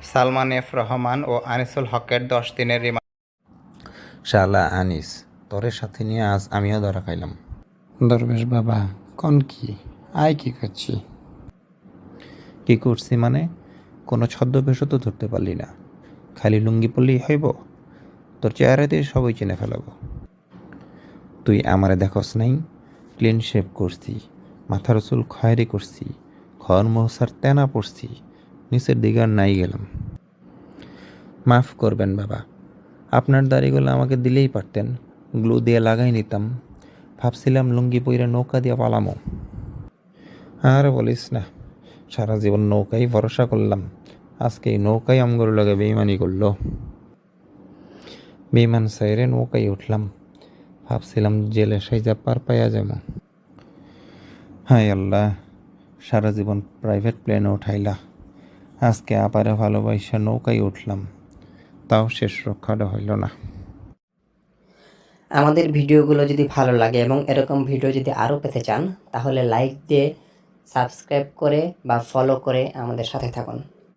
Salman F Rahman ও আনিসুল হকের 10 দিনের remand. শালা আনিস, তোরের সাথে নিয়ে আজ আমিও ধরা খাইলাম। দরবেশ বাবা, কন কি আয় কি করছি? কি করছি মানে? কোনো ছদ্মবেশও তো ধরতে পারলি না, খালি লুঙ্গি পরলেই হইব? তোর চেহারাতে সবই চিনে ফেলাবো। তুই আমারে দেখস নাই? ক্লিন শেভ করছি, মাথার চুল খয়েরি করছি, ঘর মহসার তেনা পড়ছি, নিচের দিকে আর নাই গেলাম। মাফ করবেন বাবা, আপনার দাড়িগুলো আমাকে দিলেই পারতেন, গ্লু দিয়ে লাগাই নিতাম। ভাবছিলাম লুঙ্গি পইরে নৌকা দিয়ে পালামো। আর বলিস না, সারা জীবন নৌকাই ভরসা করলাম, আজকে এই নৌকাই আমগর লগে বেইমানি করলো। বেইমান সাইরে নৌকাই উঠলাম, ভাবছিলাম জেলে সাইজা পার পাইয়া যাব। হায় আল্লাহ, সারা জীবন প্রাইভেট প্লেনে উঠাইলা, আজকে আপারে ভালোবাসা নৌকাই উঠলাম, তাও শেষ রক্ষাটা হইল না। আমাদের ভিডিওগুলো যদি ভালো লাগে এবং এরকম ভিডিও যদি আরও পেতে চান তাহলে লাইক দিয়ে সাবস্ক্রাইব করে বা ফলো করে আমাদের সাথে থাকুন।